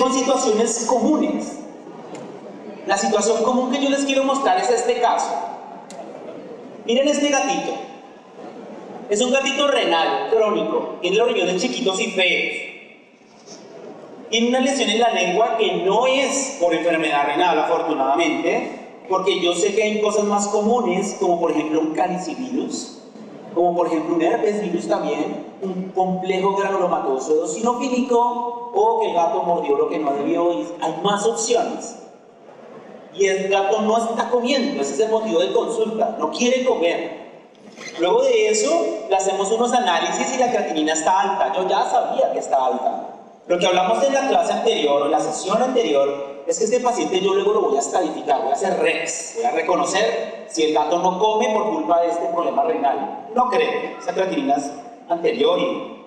con situaciones comunes. La situación común que yo les quiero mostrar es este caso. Miren este gatito. Es un gatito renal crónico. Tiene los riñones chiquitos y feos. Tiene una lesión en la lengua que no es por enfermedad renal, afortunadamente, porque yo sé que hay cosas más comunes, como por ejemplo un calicivirus, como por ejemplo un herpes virus también, un complejo granulomatoso eosinofílico, o que el gato mordió lo que no debió, y hay más opciones. Y el gato no está comiendo, ese es el motivo de consulta, no quiere comer. Luego de eso, le hacemos unos análisis y la creatinina está alta. Yo ya sabía que está alta. Lo que hablamos en la clase anterior, o en la sesión anterior, es que este paciente yo luego lo voy a estadificar, voy a hacer REX, voy a reconocer si el gato no come por culpa de este problema renal. No creo, esa creatinina es anterior,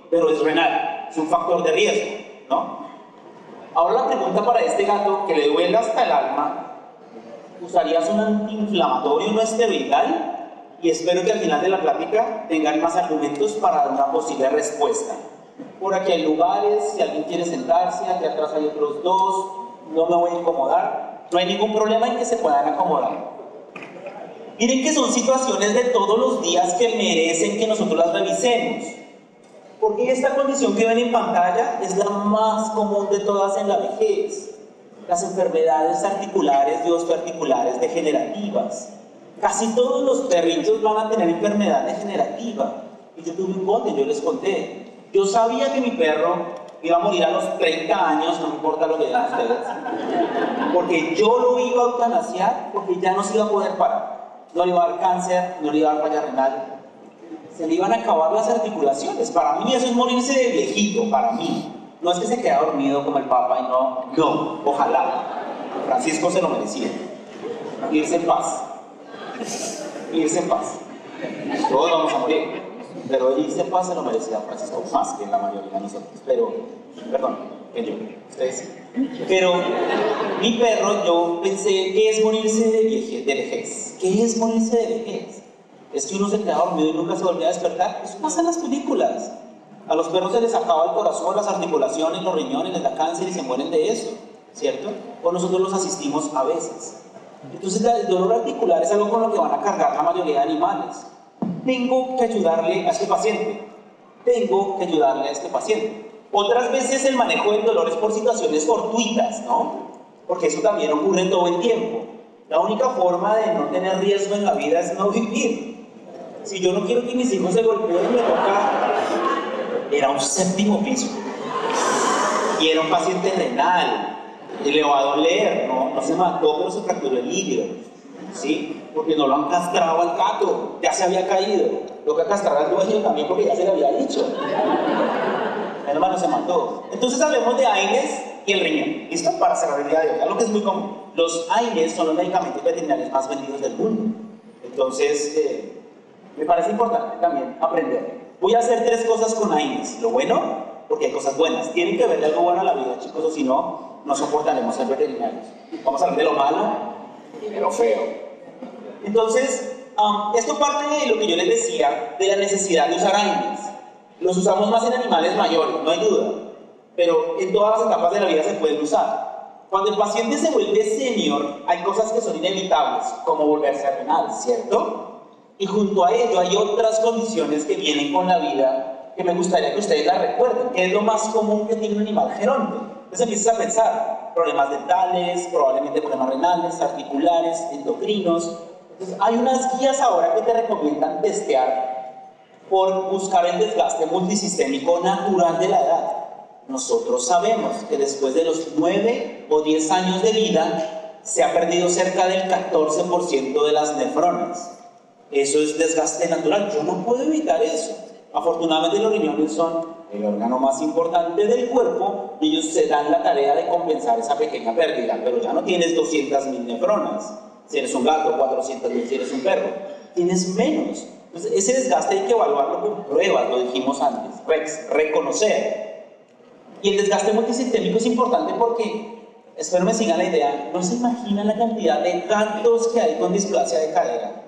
pero es renal, es un factor de riesgo, ¿no? Ahora la pregunta para este gato, que le duele hasta el alma, ¿usarías un antiinflamatorio no esteroidal? Y espero que al final de la plática tengan más argumentos para dar una posible respuesta. Por aquí hay lugares, si alguien quiere sentarse, aquí atrás hay otros dos, no me voy a incomodar, no hay ningún problema en que se puedan acomodar. Miren que son situaciones de todos los días que merecen que nosotros las revisemos, porque esta condición que ven en pantalla es la más común de todas en la vejez. Las enfermedades articulares y osteoarticulares degenerativas. Casi todos los perritos van a tener enfermedad degenerativa. Y yo tuve un conde, yo les conté. Yo sabía que mi perro iba a morir a los 30 años, no me importa lo que digan ustedes, porque yo lo iba a eutanasiar, porque ya no se iba a poder parar. No le iba a dar cáncer, no le iba a dar falla renal. Se le iban a acabar las articulaciones. Para mí eso es morirse de viejito, para mí. No es que se quede dormido como el Papa y no, ojalá. Francisco se lo merecía. Irse en paz. Irse en paz. Todos vamos a morir. Pero irse en paz se lo merecía Francisco, más que la mayoría de nosotros. Pero, perdón, que yo, ustedes sí. Pero mi perro, yo pensé, ¿qué es morirse de vejez? ¿Qué es morirse de vejez? Es que uno se queda dormido y nunca se volvía a despertar. Eso pasa en las películas. A los perros se les acaba el corazón, las articulaciones, los riñones, les da cáncer y se mueren de eso, ¿cierto? O nosotros los asistimos a veces. Entonces el dolor articular es algo con lo que van a cargar la mayoría de animales. Tengo que ayudarle a este paciente. Tengo que ayudarle a este paciente. Otras veces el manejo del dolor es por situaciones fortuitas, ¿no? Porque eso también ocurre todo el tiempo. La única forma de no tener riesgo en la vida es no vivir. Si yo no quiero que mis hijos se golpeen, me toca... Era un 7º piso. Y era un paciente renal. Y le va a doler, no se mató, pero se fracturó el hígado. ¿Sí? Porque no lo han castrado al gato, ya se había caído. Lo que castrar al dueño también porque ya se le había dicho. Menos mal no se mató. Entonces hablemos de AINES y el riñón. ¿Listo? Para cerrar el día de hoy. Algo que es muy común. Los AINES son los medicamentos veterinarios más vendidos del mundo. Entonces, me parece importante también aprender. Voy a hacer 3 cosas con AINES. Lo bueno, porque hay cosas buenas. Tienen que verle algo bueno a la vida, chicos, o si no, no soportaremos ser veterinarios. Vamos a hablar de lo malo y de lo feo. Entonces, esto parte de lo que yo les decía, de la necesidad de usar AINES. Los usamos más en animales mayores, no hay duda, pero en todas las etapas de la vida se pueden usar. Cuando el paciente se vuelve senior, hay cosas que son inevitables, como volverse renal, ¿cierto? Y junto a ello hay otras condiciones que vienen con la vida que me gustaría que ustedes las recuerden, que es lo más común que tiene un animal geronte. Entonces empiezas a pensar, problemas dentales, probablemente problemas renales, articulares, endocrinos. Entonces, hay unas guías ahora que te recomiendan testear por buscar el desgaste multisistémico natural de la edad. Nosotros sabemos que después de los 9 o 10 años de vida se ha perdido cerca del 14% de las nefronas. Eso es desgaste natural. Yo no puedo evitar eso. Afortunadamente los riñones son el órgano más importante del cuerpo y ellos se dan la tarea de compensar esa pequeña pérdida, pero ya no tienes 200.000 nefronas. Si eres un gato, 400.000 si eres un perro. Tienes menos. Entonces, ese desgaste hay que evaluarlo con pruebas, lo dijimos antes. Reconocer. Y el desgaste multisistémico es importante porque, espero me sigan la idea, no se imaginan la cantidad de gatos que hay con displasia de cadera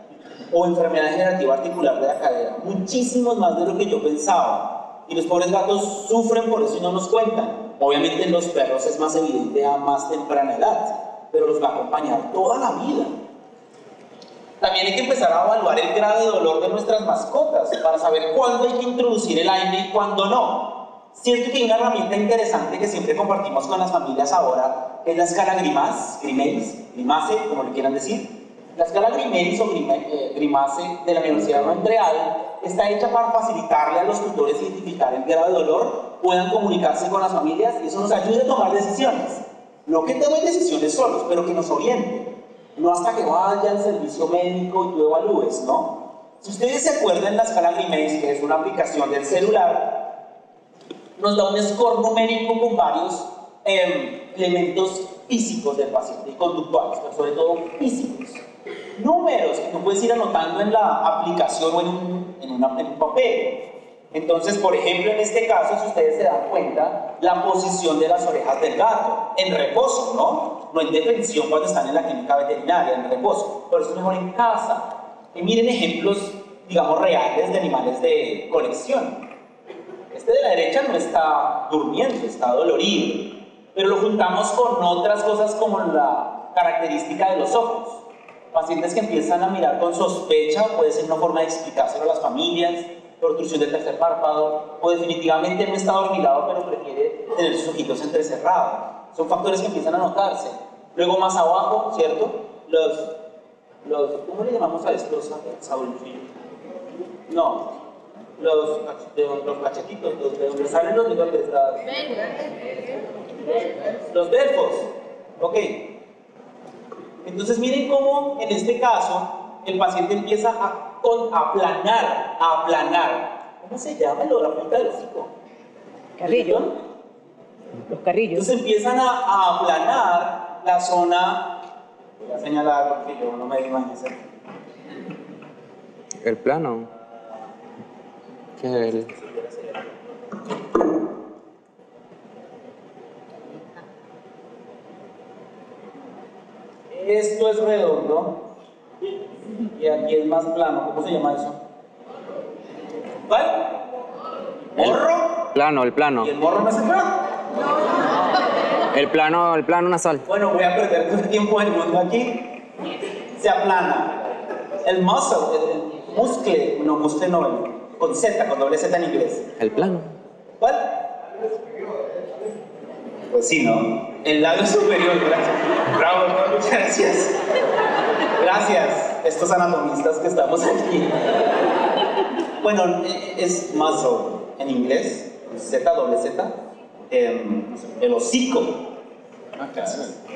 o enfermedad degenerativa articular de la cadera. Muchísimos más de lo que yo pensaba. Y los pobres gatos sufren por eso y no nos cuentan. Obviamente en los perros es más evidente a más temprana edad, pero los va a acompañar toda la vida. También hay que empezar a evaluar el grado de dolor de nuestras mascotas para saber cuándo hay que introducir el aire y cuándo no. Cierto que hay una herramienta interesante que siempre compartimos con las familias ahora, que es la escala Grimace, como le quieran decir. La escala Grimace o Grimace de la Universidad de Montreal está hecha para facilitarle a los tutores identificar el grado de dolor, puedan comunicarse con las familias y eso nos ayude a tomar decisiones. No que tomen decisiones solos, pero que nos orienten. No hasta que vaya al servicio médico y tú evalúes, ¿no? Si ustedes se acuerdan, la escala Grimace, que es una aplicación del celular, nos da un score numérico con varios elementos físicos del paciente y conductuales, pero sobre todo físicos. Números que tú puedes ir anotando en la aplicación o en un papel. Entonces, por ejemplo, en este caso, si ustedes se dan cuenta, la posición de las orejas del gato, en reposo, ¿no? No en defensión cuando están en la clínica veterinaria, en reposo. Por eso es mejor en casa. Y miren ejemplos, digamos, reales de animales de colección. Este de la derecha no está durmiendo, está dolorido. Pero lo juntamos con otras cosas como la característica de los ojos. Pacientes que empiezan a mirar con sospecha, puede ser una forma de explicárselo a las familias, protrusión del tercer párpado, o definitivamente no está dormilado pero prefiere tener sus ojitos entrecerrados. Son factores que empiezan a notarse. Luego más abajo, ¿cierto? ¿Cómo le llamamos a estos, Saúl? No, los cachetitos, de donde salen los bigotes, los delfos. Ok. Entonces miren cómo en este caso el paciente empieza a aplanar. ¿Cómo se llama la punta del hocico? Carrillo. Los carrillos. Entonces empiezan a aplanar la zona. Voy a señalar porque yo no me imagino. El plano. ¿Qué es Esto es redondo y aquí es más plano. ¿Cómo se llama eso? ¿Cuál? ¿Morro? Plano, el plano. ¿Y el morro no es el plano? El plano nasal. Bueno, voy a perder todo el tiempo del mundo aquí. Se aplana. El muscle, el muscle, con Z, con doble Z en inglés. El plano. ¿Cuál? Pues sí, ¿no? El labio superior, gracias. Bravo, muchas gracias. Gracias, estos anatomistas que estamos aquí. Bueno, es muscle en inglés, Z, doble Z. El hocico.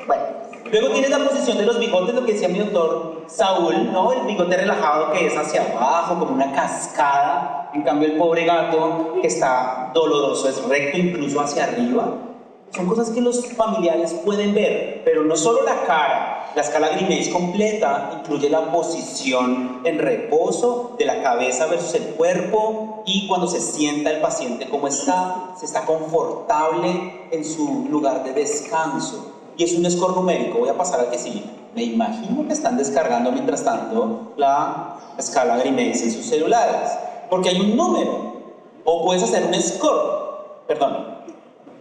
Bueno, luego tienes la posición de los bigotes, lo que decía mi doctor Saúl, ¿no? El bigote relajado que es hacia abajo, como una cascada. En cambio, el pobre gato que está doloroso es recto, incluso hacia arriba. Son cosas que los familiares pueden ver, pero no solo la cara. La escala Grimace completa incluye la posición en reposo de la cabeza versus el cuerpo y cuando se sienta el paciente cómo está, si está confortable en su lugar de descanso. Y es un score numérico. Voy a pasar al que sigue. Me imagino que están descargando mientras tanto la escala Grimace en sus celulares, porque hay un número, o puedes hacer un score, perdón.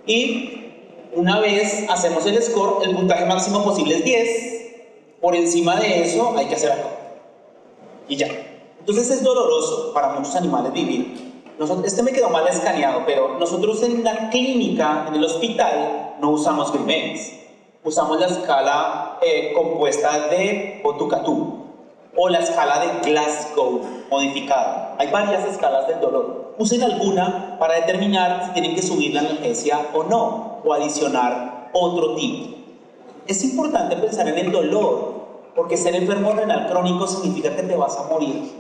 Y una vez hacemos el score, el puntaje máximo posible es 10. Por encima de eso hay que hacer algo. Y ya. Entonces es doloroso para muchos animales vivir. Este me quedó mal escaneado, pero nosotros en la clínica, en el hospital, no usamos Grimace. Usamos la escala compuesta de Botucatu o la escala de Glasgow modificada. Hay varias escalas del dolor. Usen alguna para determinar si tienen que subir la analgesia o no, o adicionar otro tipo. Es importante pensar en el dolor, porque ser enfermo renal crónico significa que te vas a morir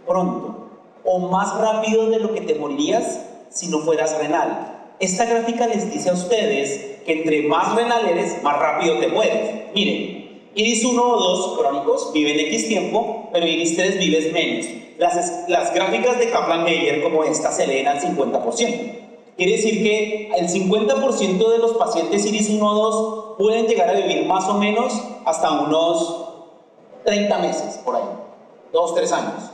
pronto, o más rápido de lo que te morirías si no fueras renal. Esta gráfica les dice a ustedes que entre más renal eres, más rápido te mueres. Miren, IRIS 1 o 2 crónicos viven X tiempo, pero IRIS 3 vives menos. Las gráficas de Kaplan-Meier como esta se leen al 50%. Quiere decir que el 50% de los pacientes IRIS 1 o 2 pueden llegar a vivir más o menos hasta unos 30 meses, por ahí, 2 o 3 años.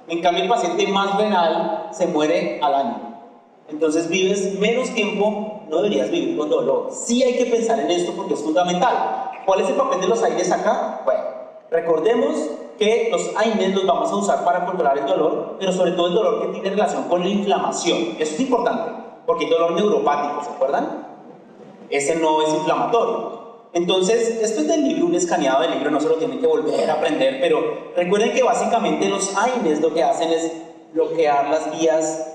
En cambio, el paciente más renal se muere al año. Entonces vives menos tiempo, no deberías vivir con dolor. Sí hay que pensar en esto porque es fundamental. ¿Cuál es el papel de los AINES acá? Bueno, recordemos que los AINES los vamos a usar para controlar el dolor, pero sobre todo el dolor que tiene relación con la inflamación. Eso es importante, porque hay dolor neuropático, ¿se acuerdan? Ese no es inflamatorio. Entonces, esto es del libro, un escaneado del libro, no se lo tienen que volver a aprender, pero recuerden que básicamente los AINES lo que hacen es bloquear las vías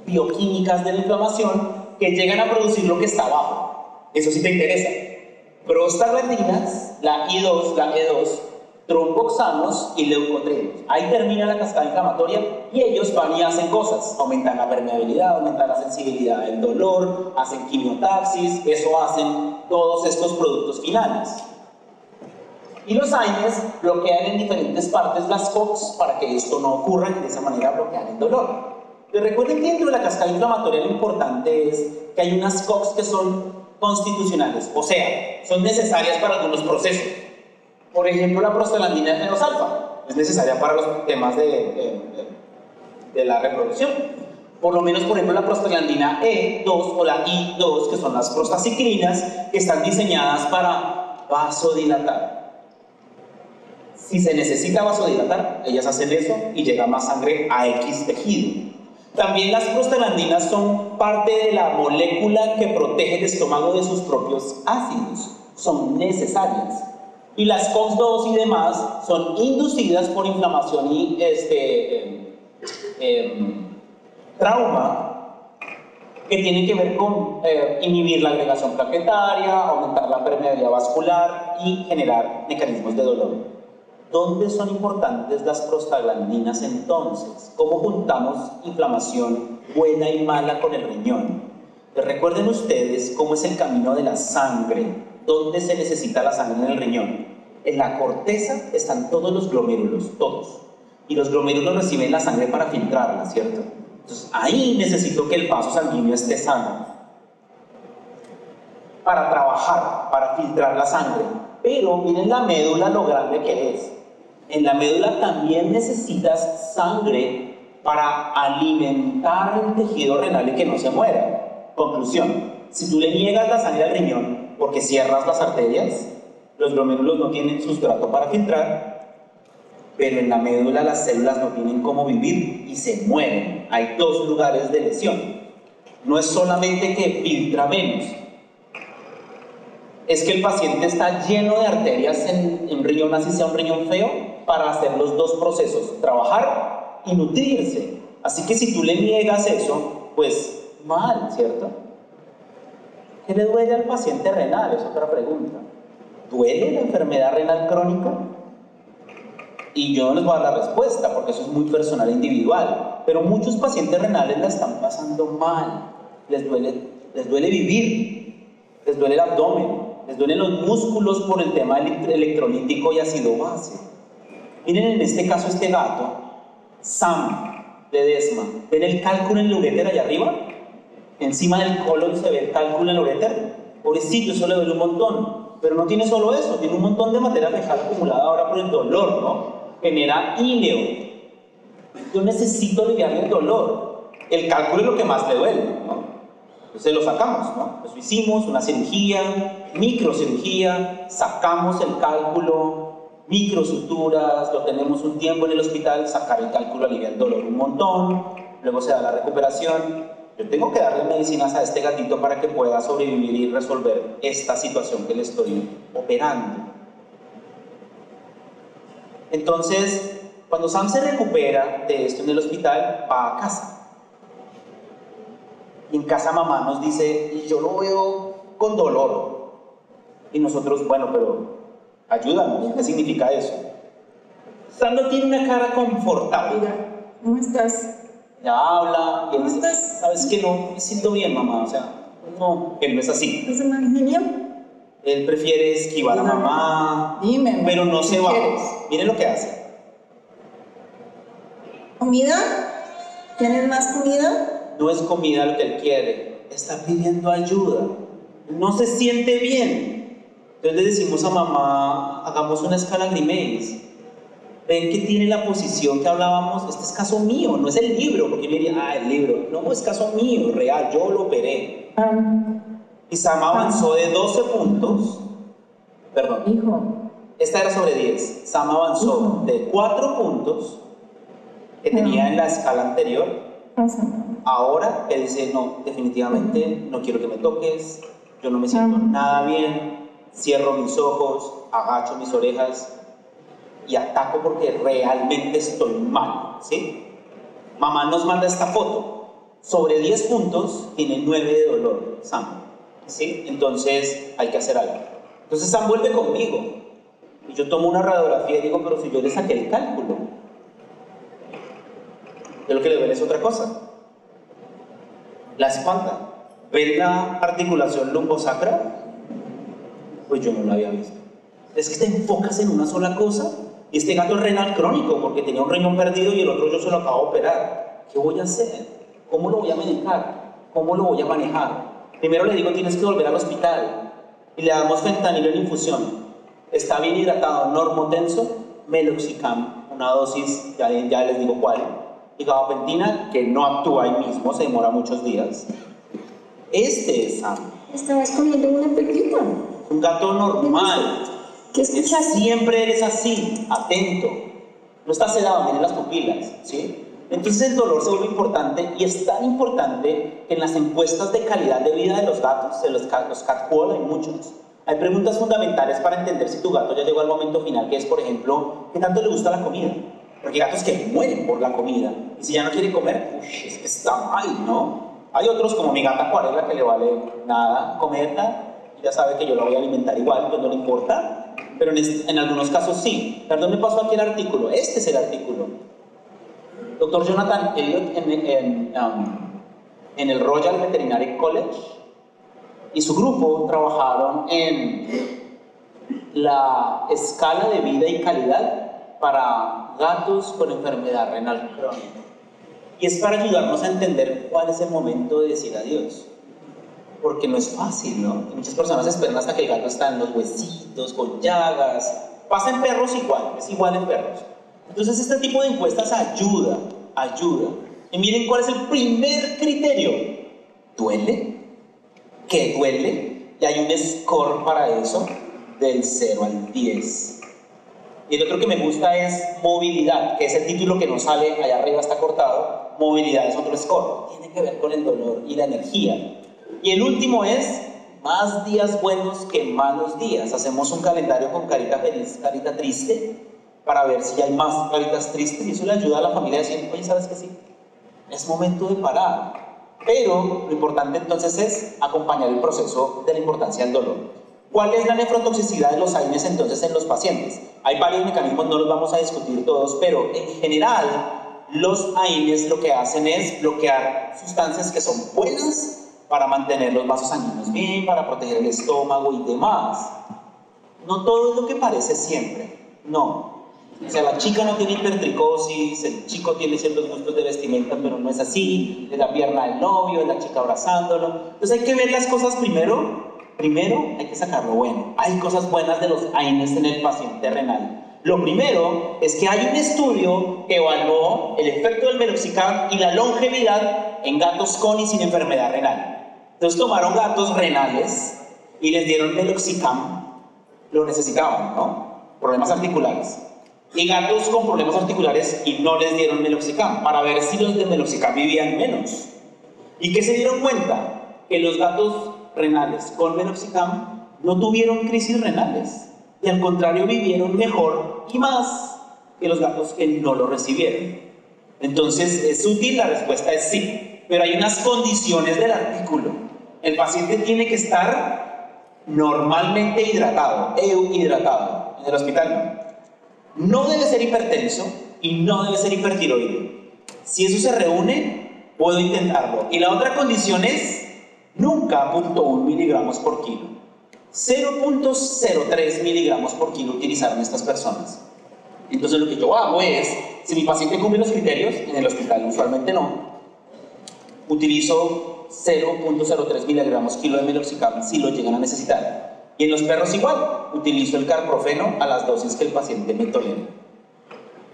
bioquímicas de la inflamación que llegan a producir lo que está abajo. Eso sí te interesa. Prostaglandinas, la I2, la E2, tromboxanos y leucotrienos. Ahí termina la cascada inflamatoria y ellos van y hacen cosas. Aumentan la permeabilidad, aumentan la sensibilidad del dolor, hacen quimiotaxis, eso hacen todos estos productos finales. Y los AINES bloquean en diferentes partes las COX para que esto no ocurra y de esa manera bloquean el dolor. Pero recuerden que dentro de la cascada inflamatoria lo importante es que hay unas COX que son constitucionales, o sea, son necesarias para algunos procesos. Por ejemplo, la prostaglandina F2 alfa es necesaria para los temas de la reproducción. Por lo menos, por ejemplo, la prostaglandina E2 o la I2, que son las prostacicrinas, que están diseñadas para vasodilatar. Si se necesita vasodilatar, ellas hacen eso y llega más sangre a X tejido. También las prostaglandinas son parte de la molécula que protege el estómago de sus propios ácidos. Son necesarias. Y las COX-2 y demás son inducidas por inflamación y trauma, que tienen que ver con inhibir la agregación plaquetaria, aumentar la permeabilidad vascular y generar mecanismos de dolor. ¿Dónde son importantes las prostaglandinas entonces? ¿Cómo juntamos inflamación buena y mala con el riñón? Pues recuerden ustedes cómo es el camino de la sangre. ¿Dónde se necesita la sangre en el riñón? En la corteza están todos los glomérulos, todos. Y los glomérulos reciben la sangre para filtrarla, ¿cierto? Entonces ahí necesito que el vaso sanguíneo esté sano para trabajar, para filtrar la sangre. Pero miren la médula lo grande que es. En la médula también necesitas sangre para alimentar el tejido renal y que no se muera. Conclusión, si tú le niegas la sangre al riñón porque cierras las arterias, los glomérulos no tienen sustrato para filtrar, pero en la médula las células no tienen cómo vivir y se mueren. Hay dos lugares de lesión. No es solamente que filtra menos, es que el paciente está lleno de arterias en un riñón, así sea un riñón feo, para hacer los dos procesos, trabajar y nutrirse. Así que si tú le niegas eso, pues mal, ¿cierto? ¿Qué le duele al paciente renal? Es otra pregunta. ¿Duele la enfermedad renal crónica? Y yo no les voy a dar la respuesta porque eso es muy personal e individual, pero muchos pacientes renales la están pasando mal. Les duele vivir, les duele el abdomen, les duelen los músculos por el tema electrolítico y ácido base. Miren en este caso este gato, Sam, de Desma. ¿Ven el cálculo en el uréter allá arriba? Encima del colon se ve el cálculo en el uréter. Pobrecito, eso le duele un montón. Pero no tiene solo eso, tiene un montón de materia fecal acumulada ahora por el dolor, ¿no? Genera íleo. Yo necesito aliviar el dolor. El cálculo es lo que más le duele, ¿no? Entonces lo sacamos, ¿no? Eso hicimos, una cirugía, microcirugía, sacamos el cálculo, microsuturas, lo tenemos un tiempo en el hospital, sacar el cálculo alivia el dolor un montón, luego se da la recuperación. Yo tengo que darle medicinas a este gatito para que pueda sobrevivir y resolver esta situación que le estoy operando. Entonces, cuando Sam se recupera de esto en el hospital, va a casa. Y en casa mamá nos dice, y yo lo veo con dolor. Y nosotros, bueno, pero ayúdanos, ¿qué significa eso? Sam no tiene una cara confortable. Mira, ¿cómo estás? Ya habla y él ¿Cómo dice, estás? ¿sabes qué? No, me siento bien, mamá. O sea, no, él no es así. ¿Es una genio? Él prefiere esquivar a mamá, Dime, pero no se ¿qué va. quieres? Miren lo que hace. ¿Comida? ¿Tienes más comida? No es comida lo que él quiere, está pidiendo ayuda. No se siente bien. Entonces le decimos a mamá, hagamos una escala Grimace. ven que tiene la posición que hablábamos, este es caso mío, no es el libro, porque yo diría, el libro, no, es caso mío, real, yo lo operé. Y Sam avanzó de 12 puntos, perdón, Hijo. esta era sobre 10, Sam avanzó de 4 puntos que tenía en la escala anterior, ahora que dice, no, definitivamente no quiero que me toques, yo no me siento nada bien, cierro mis ojos, agacho mis orejas y ataco porque realmente estoy mal, ¿sí? Mamá nos manda esta foto, sobre 10 puntos tiene 9 de dolor, Sam, ¿sí? Entonces hay que hacer algo. Entonces Sam vuelve conmigo y yo tomo una radiografía y digo, pero si yo le saqué el cálculo, de lo que le duele es otra cosa. La espalda. ¿Ven la articulación lumbosacra? Pues yo no la había visto. Es que te enfocas en una sola cosa. Y este gato es renal crónico porque tenía un riñón perdido y el otro yo se lo acabo de operar. ¿Qué voy a hacer? ¿Cómo lo voy a medicar? ¿Cómo lo voy a manejar? Primero le digo, tienes que volver al hospital. Y le damos fentanilo en infusión. Está bien hidratado, normotenso, meloxicam, una dosis, ya les digo cuál. Y gabapentina, que no actúa ahí mismo, se demora muchos días. Este es Sam. Estabas comiendo una perrita. Un gato normal. ¿Qué escuchaste? Siempre eres así, atento. No estás sedado, miren las pupilas, ¿sí? Entonces el dolor se vuelve importante y es tan importante que en las encuestas de calidad de vida de los gatos, de los cat call, hay muchos. Hay preguntas fundamentales para entender si tu gato ya llegó al momento final, que es, por ejemplo, ¿qué tanto le gusta la comida? Porque hay gatos que mueren por la comida. Y si ya no quiere comer, es que está mal, ¿no? Hay otros como mi gata Acuarela que le vale nada comerla. Y ya sabe que yo la voy a alimentar igual, pues no le importa. Pero en algunos casos sí. ¿Dónde pasó aquí el artículo? Este es el artículo. Dr. Jonathan Elliott en el Royal Veterinary College y su grupo trabajaron en la escala de vida y calidad para gatos con enfermedad renal crónica. Y es para ayudarnos a entender cuál es el momento de decir adiós. Porque no es fácil, ¿no? Y muchas personas esperan hasta que el gato está en los huesitos, con llagas. Pasa en perros igual, es igual en perros. Entonces este tipo de encuestas ayuda. Y miren cuál es el primer criterio. ¿Duele? ¿Qué duele? Y hay un score para eso del 0 al 10. Y el otro que me gusta es movilidad, que es el título que no sale, allá arriba está cortado. Movilidad es otro score, tiene que ver con el dolor y la energía. Y el último es más días buenos que malos días. Hacemos un calendario con carita feliz, carita triste, para ver si hay más caritas tristes, y eso le ayuda a la familia a decir, oye, ¿sabes qué? Sí, es momento de parar. Pero lo importante entonces es acompañar el proceso de la importancia del dolor. ¿Cuál es la nefrotoxicidad de los AINES entonces en los pacientes? Hay varios mecanismos, no los vamos a discutir todos, pero en general los AINES lo que hacen es bloquear sustancias que son buenas para mantener los vasos sanguíneos bien, para proteger el estómago y demás. No todo es lo que parece siempre, no. O sea, la chica no tiene hipertricosis, el chico tiene ciertos gustos de vestimenta, pero no es así, es la pierna del novio, es la chica abrazándolo. Entonces hay que ver las cosas primero hay que sacar lo bueno. Hay cosas buenas de los AINES en el paciente renal. Lo primero es que hay un estudio que evaluó el efecto del meloxicam y la longevidad en gatos con y sin enfermedad renal. Entonces tomaron gatos renales y les dieron meloxicam, lo necesitaban, ¿no? Problemas articulares. Y gatos con problemas articulares y no les dieron meloxicam, para ver si los de meloxicam vivían menos. ¿Y qué se dieron cuenta? Que los gatos renales con meloxicam no tuvieron crisis renales y al contrario vivieron mejor y más que los gatos que no lo recibieron. Entonces, ¿es útil? La respuesta es sí, pero hay unas condiciones del artículo. El paciente tiene que estar normalmente hidratado, hidratado. En el hospital no debe ser hipertenso y no debe ser hipertiroideo. Si eso se reúne, puedo intentarlo. Y la otra condición es nunca 0.1 miligramos por kilo. 0.03 miligramos por kilo utilizaron estas personas. Entonces lo que yo hago es, si mi paciente cumple los criterios, en el hospital usualmente no, utilizo 0.03 miligramos kilo de meloxicam si lo llegan a necesitar. Y en los perros igual, utilizo el carprofeno a las dosis que el paciente me tolera.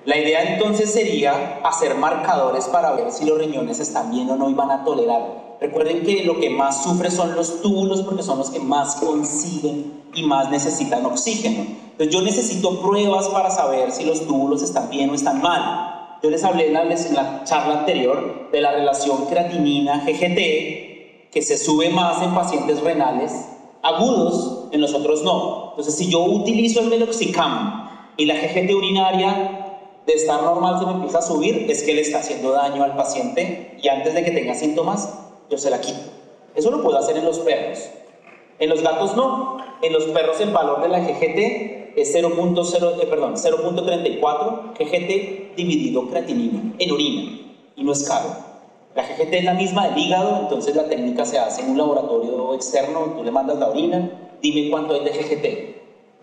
La idea entonces sería hacer marcadores para ver si los riñones están bien o no y van a tolerar. Recuerden que lo que más sufre son los túbulos porque son los que más consiguen y más necesitan oxígeno. Entonces yo necesito pruebas para saber si los túbulos están bien o están mal. Yo les hablé en la charla anterior de la relación creatinina-GGT, que se sube más en pacientes renales agudos, en los otros no. Entonces si yo utilizo el meloxicam y la GGT urinaria de estar normal se me empieza a subir, es que le está haciendo daño al paciente y antes de que tenga síntomas, yo se la quito. Eso lo puedo hacer en los perros. En los gatos no. En los perros el valor de la GGT es 0.34 GGT dividido creatinina en orina y no es caro. La GGT es la misma del hígado, entonces la técnica se hace en un laboratorio externo, tú le mandas la orina, dime cuánto hay de GGT.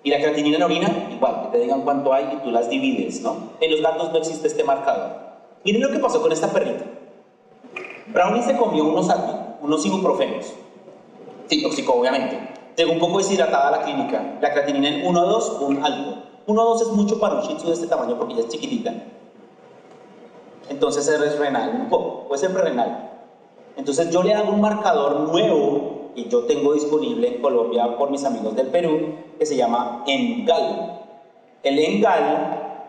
Y la creatinina en orina, igual, que te digan cuánto hay y tú las divides, ¿no? En los gatos no existe este marcador. Miren lo que pasó con esta perrita. Brownie se comió unos ibuprofenos. Se intoxicó, obviamente. Llegó un poco deshidratada a la clínica. La creatinina en 1,2, un alto. 1,2 es mucho para un shih tzu de este tamaño porque ella es chiquitita. Entonces es renal, un poco, puede ser prerenal. Entonces yo le hago un marcador nuevo y yo tengo disponible en Colombia por mis amigos del Perú, que se llama ENGAL. El ENGAL,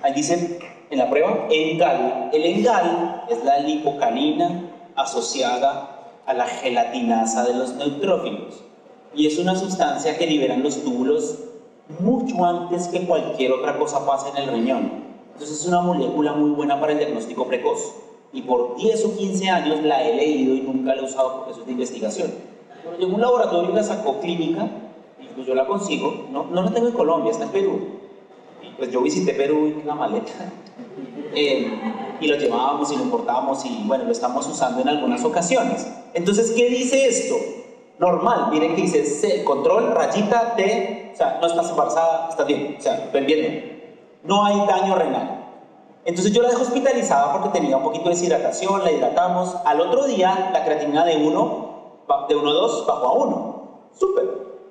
ahí dice en la prueba, ENGAL. El ENGAL es la lipocalina asociada a la gelatinasa de los neutrófilos y es una sustancia que liberan los túbulos mucho antes que cualquier otra cosa pase en el riñón. Entonces es una molécula muy buena para el diagnóstico precoz y por 10 o 15 años la he leído y nunca la he usado por procesos de investigación. Bueno, llegó un laboratorio y la sacó clínica y pues yo la consigo, no la tengo en Colombia, está en Perú. Y pues yo visité Perú en una maleta y lo llevábamos y lo importábamos y bueno, lo estamos usando en algunas ocasiones. Entonces, ¿qué dice esto? Normal, miren que dice control, rayita, T, o sea, no estás embarazada, estás bien, o sea, ven bien, no hay daño renal. Entonces yo la dejo hospitalizada porque tenía un poquito de deshidratación, la hidratamos. Al otro día, la creatinina de 1,2 bajó a 1. Súper,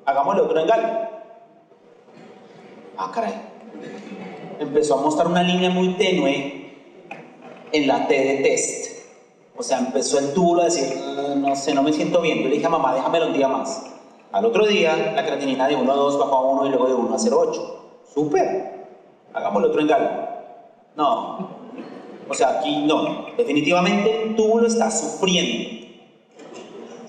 hagámosle otro ENGAL. Ah, caray. Empezó a mostrar una línea muy tenue en la T de test. O sea, empezó el túbulo a decir, no sé, no me siento bien. Yo le dije a mamá, déjamelo un día más. Al otro día, la creatinina de 1,2 bajó a 1 y luego de 1 a 0,8. Súper, hagámosle otro ENGAL. No, o sea, aquí no. Definitivamente el túbulo está sufriendo.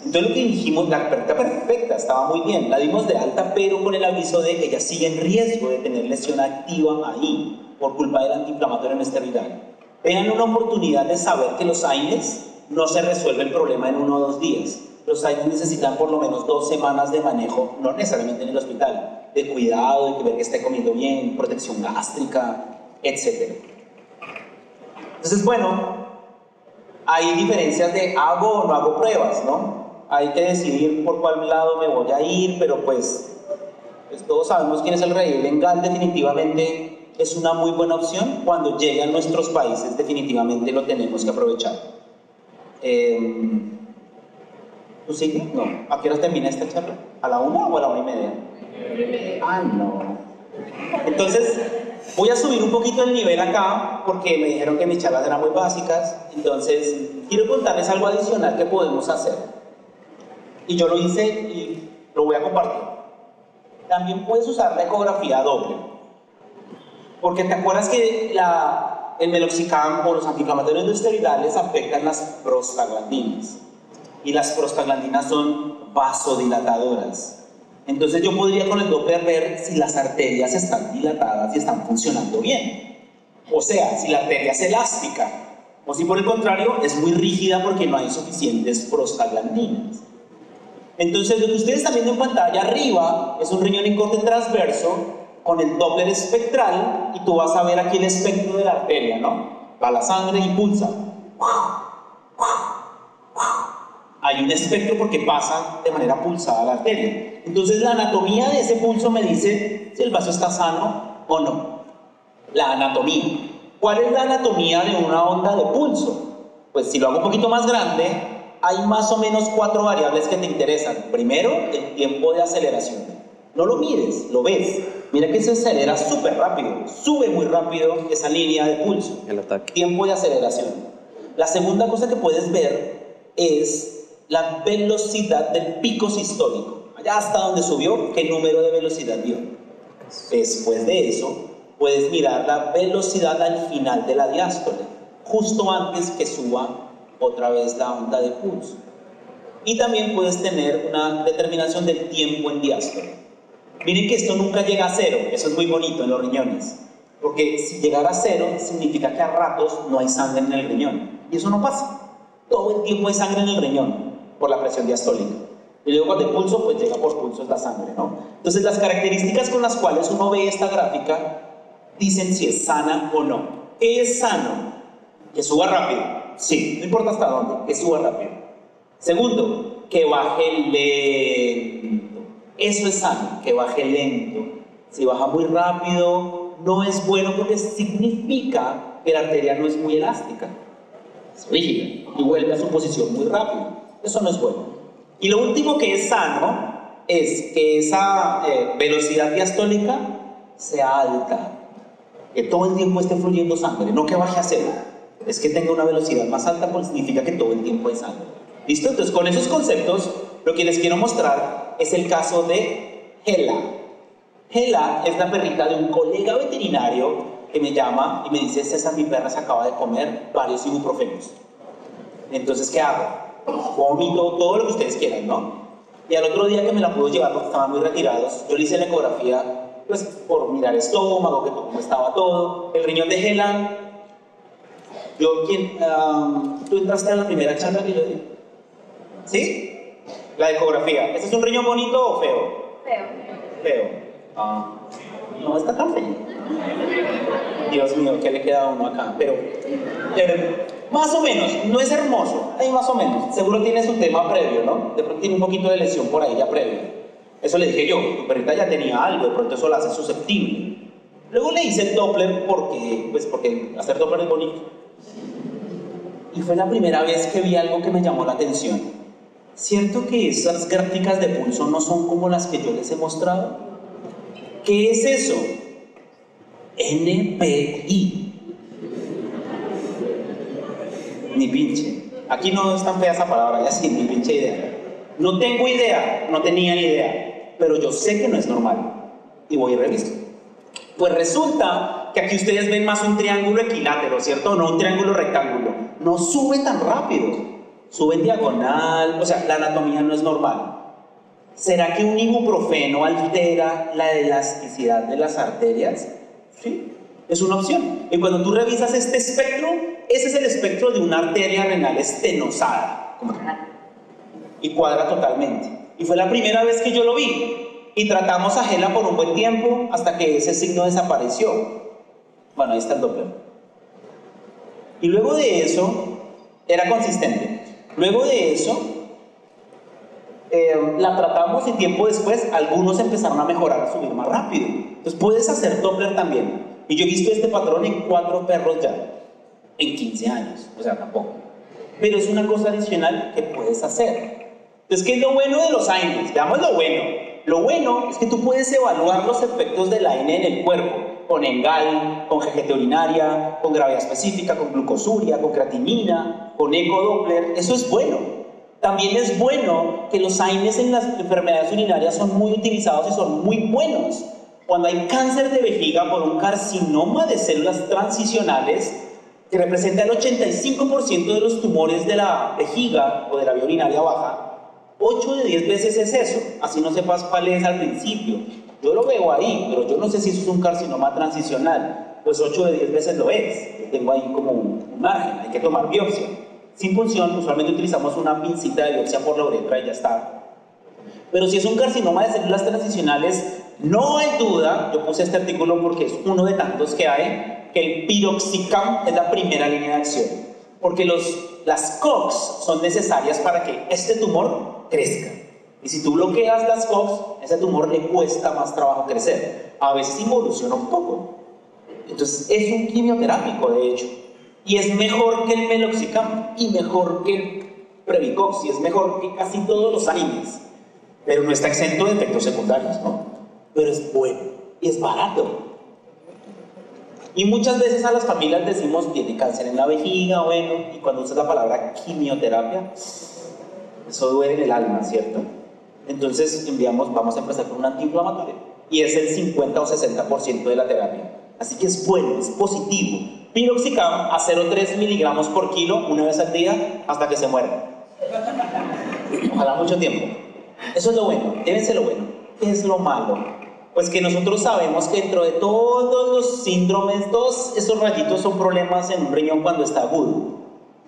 Entonces lo que dijimos, la perrita perfecta, estaba muy bien, la dimos de alta, pero con el aviso de que ella sigue en riesgo de tener lesión activa ahí por culpa del antiinflamatorio no esteroidal. Vean una oportunidad de saber que los AINES no se resuelve el problema en 1 o 2 días. Los AINES necesitan por lo menos 2 semanas de manejo, no necesariamente en el hospital, de cuidado, de que ver que esté comiendo bien, protección gástrica, etc. Entonces, bueno, hay diferencias de hago o no hago pruebas, ¿no? Hay que decidir por cuál lado me voy a ir, pero pues todos sabemos quién es el rey. El ENGAL definitivamente es una muy buena opción. Cuando llegue a nuestros países, definitivamente lo tenemos que aprovechar. ¿Tú sigues? No. ¿A qué hora termina esta charla? ¿A la 1 o a la 1:30? Ah, no. Entonces, voy a subir un poquito el nivel acá, porque me dijeron que mis charlas eran muy básicas. Entonces, quiero contarles algo adicional que podemos hacer. Y yo lo hice y lo voy a compartir. También puedes usar la ecografía doble. Porque te acuerdas que el meloxicam o los antiinflamatorios no esteroidales afectan las prostaglandinas. Y las prostaglandinas son vasodilatadoras. Entonces yo podría con el Doppler ver si las arterias están dilatadas y están funcionando bien. O sea, si la arteria es elástica. O si por el contrario es muy rígida porque no hay suficientes prostaglandinas. Entonces lo que ustedes están viendo en pantalla arriba es un riñón en corte transverso con el Doppler espectral y tú vas a ver aquí el espectro de la arteria, ¿no? Va la sangre y pulsa. Hay un espectro porque pasa de manera pulsada la arteria. Entonces la anatomía de ese pulso me dice si el vaso está sano o no. La anatomía. ¿Cuál es la anatomía de una onda de pulso? Pues si lo hago un poquito más grande, hay más o menos 4 variables que te interesan. Primero, el tiempo de aceleración. No lo mires, lo ves. Mira que se acelera súper rápido, sube muy rápido esa línea de pulso. El ataque. Tiempo de aceleración. La segunda cosa que puedes ver es la velocidad del pico sistólico. Allá hasta donde subió, qué número de velocidad dio. Después de eso, puedes mirar la velocidad al final de la diástole, justo antes que suba otra vez la onda de pulso. Y también puedes tener una determinación del tiempo en diástole. Miren que esto nunca llega a cero, eso es muy bonito en los riñones, porque si llegara a cero significa que a ratos no hay sangre en el riñón, y eso no pasa. Todo el tiempo hay sangre en el riñón por la presión diastólica. Y luego cuando el pulso, pues llega por pulsos la sangre, ¿no? Entonces las características con las cuales uno ve esta gráfica dicen si es sana o no. ¿Qué es sano? Que suba rápido. Sí, no importa hasta dónde, que suba rápido. Segundo, que baje lento. Eso es sano, que baje lento. Si baja muy rápido, no es bueno porque significa que la arteria no es muy elástica. Es rígida y vuelve a su posición muy rápido. Eso no es bueno. Y lo último que es sano es que esa velocidad diastólica sea alta. Que todo el tiempo esté fluyendo sangre, no que baje a cero. Es que tenga una velocidad más alta porque significa que todo el tiempo hay sangre. ¿Listo? Entonces, con esos conceptos, lo que les quiero mostrar es el caso de Hela. Hela es la perrita de un colega veterinario que me llama y me dice: César, mi perra se acaba de comer varios ibuprofenos. Entonces, ¿qué hago? Vomito, todo lo que ustedes quieran, ¿no? Y al otro día que me la pudo llevar porque estaban muy retirados, yo le hice la ecografía, pues, por mirar estómago, que cómo estaba todo. El riñón de Hela, ¿tú entraste a la primera charla que yo di? ¿Sí? La ecografía. ¿Este es un riñón bonito o feo? Feo. Feo. No está tan feo. Dios mío, ¿qué le queda a uno acá? Pero más o menos, no es hermoso, ahí más o menos. Seguro tiene su tema previo, ¿no? De pronto tiene un poquito de lesión por ahí ya previo. Eso le dije yo, tu perrita ya tenía algo, de pronto eso la hace susceptible. Luego le hice el Doppler porque hacer Doppler es bonito. Y fue la primera vez que vi algo que me llamó la atención. ¿Cierto que esas gráficas de pulso no son como las que yo les he mostrado? ¿Qué es eso? NPI. Ni pinche. Aquí no es tan fea esa palabra, ya sí, ni pinche idea. No tengo idea, no tenía ni idea, pero yo sé que no es normal. Y voy a revisar. Pues resulta que aquí ustedes ven más un triángulo equilátero, ¿cierto? No un triángulo rectángulo. No sube tan rápido. Sube en diagonal, o sea, la anatomía no es normal. ¿Será que un ibuprofeno altera la elasticidad de las arterias? Sí, es una opción. Y cuando tú revisas este espectro, ese es el espectro de una arteria renal estenosada. Y cuadra totalmente. Y fue la primera vez que yo lo vi. Y tratamos a Hela por un buen tiempo hasta que ese signo desapareció. Bueno, ahí está el Doppler. Y luego de eso, era consistente. Luego de eso, la tratamos y tiempo después algunos empezaron a mejorar, a subir más rápido. Entonces puedes hacer Doppler también. Y yo he visto este patrón en 4 perros ya, en 15 años, o sea, tampoco. Pero es una cosa adicional que puedes hacer. Entonces, ¿qué es lo bueno de los AINES? Veamos lo bueno. Lo bueno es que tú puedes evaluar los efectos del AINE en el cuerpo, con ENGAL, con GGT urinaria, con gravedad específica, con glucosuria, con creatinina, con ecodoppler. Eso es bueno. También es bueno que los AINES en las enfermedades urinarias son muy utilizados y son muy buenos. Cuando hay cáncer de vejiga por un carcinoma de células transicionales, que representa el 85% de los tumores de la vejiga o de la vía urinaria baja, 8 de 10 veces es eso, así no sepas cuál es al principio. Yo lo veo ahí, pero yo no sé si eso es un carcinoma transicional. Pues 8 de 10 veces lo es. Yo tengo ahí como un margen, hay que tomar biopsia. Sin punción, usualmente utilizamos una pincita de biopsia por la uretra y ya está. Pero si es un carcinoma de células transicionales, no hay duda, yo puse este artículo porque es uno de tantos que hay, que el piroxicam es la primera línea de acción. Porque las COX son necesarias para que este tumor crezca. Y si tú bloqueas las COX, a ese tumor le cuesta más trabajo crecer. A veces involuciona un poco. Entonces es un quimioterápico, de hecho. Y es mejor que el meloxicam y mejor que el Previcox y es mejor que casi todos los AINES. Pero no está exento de efectos secundarios, ¿no? pero es bueno y es barato. Y muchas veces a las familias decimos, tiene cáncer en la vejiga, bueno, y cuando usas la palabra quimioterapia, eso duele en el alma, ¿cierto? Entonces vamos a empezar con un antiinflamatorio, y es el 50 o 60% de la terapia. Así que es bueno, es positivo. Piroxicam a 0,3 miligramos por kilo una vez al día hasta que se muera. Ojalá mucho tiempo. Eso es lo bueno, debe ser lo bueno. ¿Qué es lo malo? Pues que nosotros sabemos que dentro de todos los síndromes, todos esos rayitos son problemas en un riñón cuando está agudo.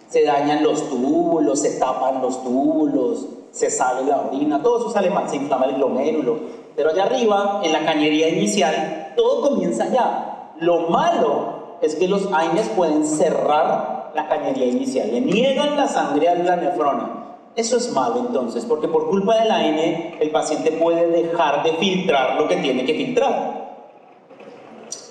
Se dañan los túbulos, se tapan los túbulos, se sale la orina, todo eso sale mal, se inflama el glomérulo. Pero allá arriba, en la cañería inicial, todo comienza allá. Lo malo es que los AINES pueden cerrar la cañería inicial, le niegan la sangre a la nefrona. Eso es malo entonces, porque por culpa del AINE el paciente puede dejar de filtrar lo que tiene que filtrar.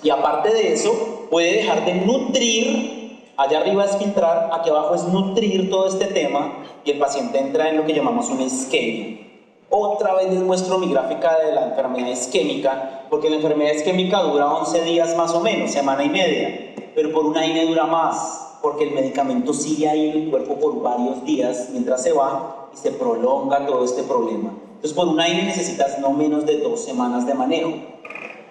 Y aparte de eso, puede dejar de nutrir. Allá arriba es filtrar, aquí abajo es nutrir todo este tema, y el paciente entra en lo que llamamos una isquemia. Otra vez les muestro mi gráfica de la enfermedad isquémica, porque la enfermedad isquémica dura 11 días más o menos, semana y media, pero por un AINE dura más, porque el medicamento sigue ahí en el cuerpo por varios días mientras se va y se prolonga todo este problema. Entonces por un AINE necesitas no menos de 2 semanas de manejo.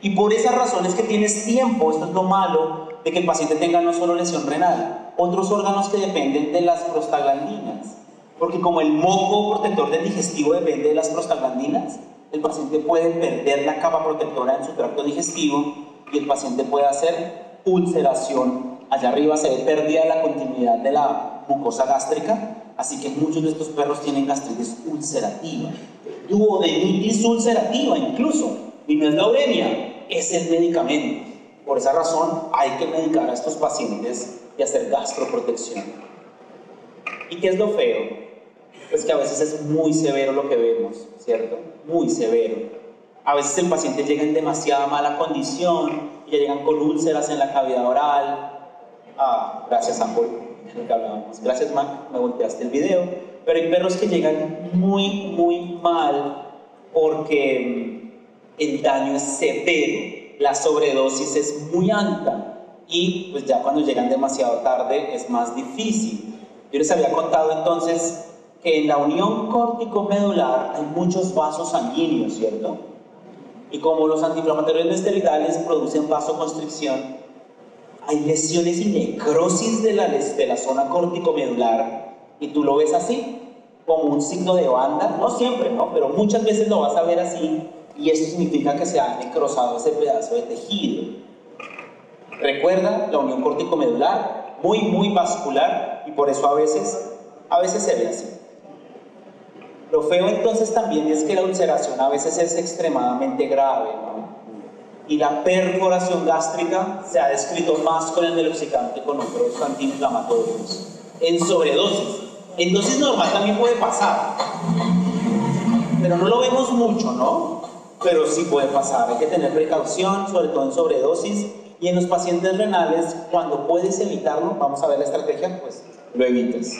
Y por esas razones que tienes tiempo, esto es lo malo, de que el paciente tenga no solo lesión renal, otros órganos que dependen de las prostaglandinas. Porque como el moco protector del digestivo depende de las prostaglandinas, el paciente puede perder la capa protectora en su tracto digestivo y el paciente puede hacer ulceración. Allá arriba se ve pérdida de la continuidad de la mucosa gástrica, así que muchos de estos perros tienen gastritis ulcerativa, duodenitis ulcerativa incluso, y no es la uremia, es el medicamento. Por esa razón hay que medicar a estos pacientes y hacer gastroprotección. ¿Y qué es lo feo? Pues que a veces es muy severo lo que vemos, ¿cierto? Muy severo. A veces el paciente llega en demasiada mala condición y ya llegan con úlceras en la cavidad oral. Gracias, Ángel, es lo que hablábamos. Gracias, Mac, me volteaste el video. Pero hay perros que llegan muy mal porque el daño es severo, la sobredosis es muy alta y pues ya cuando llegan demasiado tarde es más difícil. Yo les había contado entonces que en la unión córtico-medular hay muchos vasos sanguíneos, ¿cierto? Y como los antiinflamatorios no esteroidales producen vasoconstricción, hay lesiones y necrosis de la zona córtico-medular, y tú lo ves así, como un signo de banda, no siempre, ¿no? Pero muchas veces lo vas a ver así, y eso significa que se ha necrosado ese pedazo de tejido. Recuerda, la unión córtico-medular, muy vascular, y por eso a veces se ve así. Lo feo entonces también es que la ulceración a veces es extremadamente grave, ¿no? Y la perforación gástrica se ha descrito más con el meloxicam que con otros antiinflamatorios. En sobredosis. En dosis normal también puede pasar, pero no lo vemos mucho, ¿no? Pero sí puede pasar, hay que tener precaución, sobre todo en sobredosis. Y en los pacientes renales, cuando puedes evitarlo, vamos a ver la estrategia, pues lo evitas.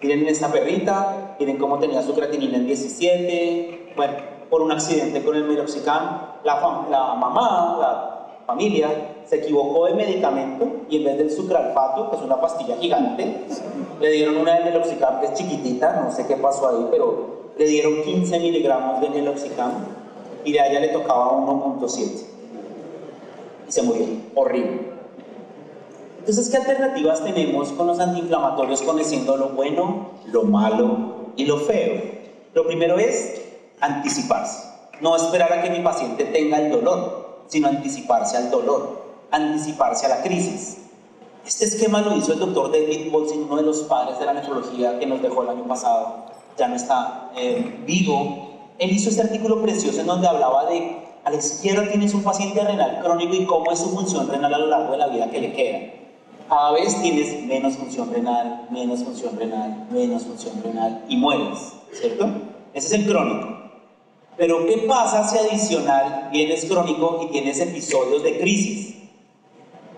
Miren esta perrita, miren cómo tenía su creatinina en 17, bueno, por un accidente con el meloxicam, la mamá, la familia, se equivocó de medicamento y en vez del sucralfato, que es una pastilla gigante, le dieron una de meloxicam que es chiquitita, no sé qué pasó ahí, pero le dieron 15 miligramos de meloxicam y de allá le tocaba 1.7 y se murió, horrible. Entonces, ¿qué alternativas tenemos con los antiinflamatorios conociendo lo bueno, lo malo y lo feo? Lo primero es anticiparse. No esperar a que mi paciente tenga el dolor, sino anticiparse al dolor, anticiparse a la crisis. Este esquema lo hizo el doctor David Bolsin, uno de los padres de la nefrología que nos dejó el año pasado, ya no está vivo. Él hizo este artículo precioso en donde hablaba de, a la izquierda tienes un paciente renal crónico y cómo es su función renal a lo largo de la vida que le queda. Cada vez tienes menos función renal, menos función renal, menos función renal y mueres, ¿cierto? Ese es el crónico. Pero ¿qué pasa si adicional vienes crónico y tienes episodios de crisis?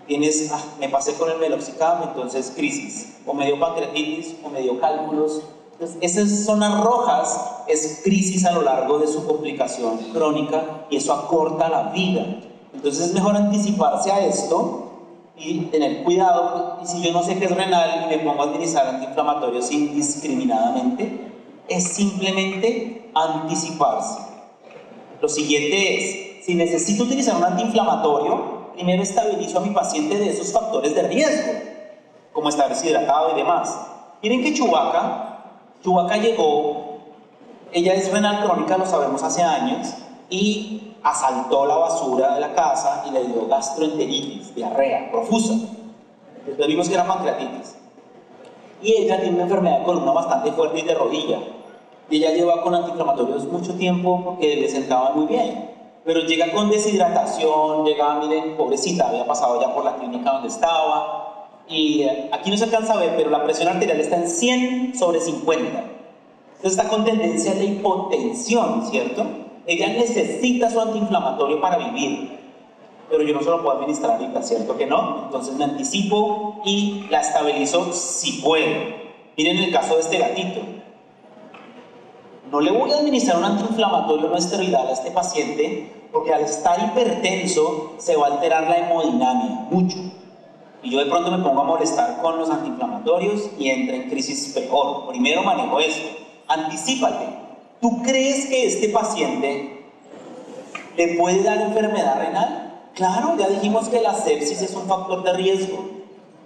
Tienes, me pasé con el meloxicam, entonces crisis, o me dio pancreatitis, o me dio cálculos. Entonces, esas zonas rojas es crisis a lo largo de su complicación crónica y eso acorta la vida. Entonces es mejor anticiparse a esto y tener cuidado. Y si yo no sé qué es renal y me pongo a utilizar antiinflamatorios indiscriminadamente, es simplemente anticiparse. Lo siguiente es, si necesito utilizar un antiinflamatorio, primero estabilizo a mi paciente de esos factores de riesgo, como estar deshidratado y demás. Miren que Chewbacca llegó, ella es renal crónica, lo sabemos hace años, y asaltó la basura de la casa y le dio gastroenteritis, diarrea profusa. Después vimos que era pancreatitis. Y ella tiene una enfermedad de columna bastante fuerte y de rodilla. Y ella lleva con antiinflamatorios mucho tiempo porque le sentaba muy bien. Pero llega con deshidratación, llega, miren, pobrecita, había pasado ya por la clínica donde estaba. Y aquí no se alcanza a ver, pero la presión arterial está en 100/50. Entonces está con tendencia a la hipotensión, ¿cierto? Ella necesita su antiinflamatorio para vivir. Pero yo no se lo puedo administrar ahorita, ¿cierto que no? Entonces me anticipo y la estabilizo si puedo. Miren el caso de este gatito. No le voy a administrar un antiinflamatorio no esteroidal a este paciente porque al estar hipertenso se va a alterar la hemodinamia mucho. Y yo de pronto me pongo a molestar con los antiinflamatorios y entra en crisis peor. Primero manejo eso. Anticípate. ¿Tú crees que este paciente le puede dar enfermedad renal? Claro, ya dijimos que la sepsis es un factor de riesgo.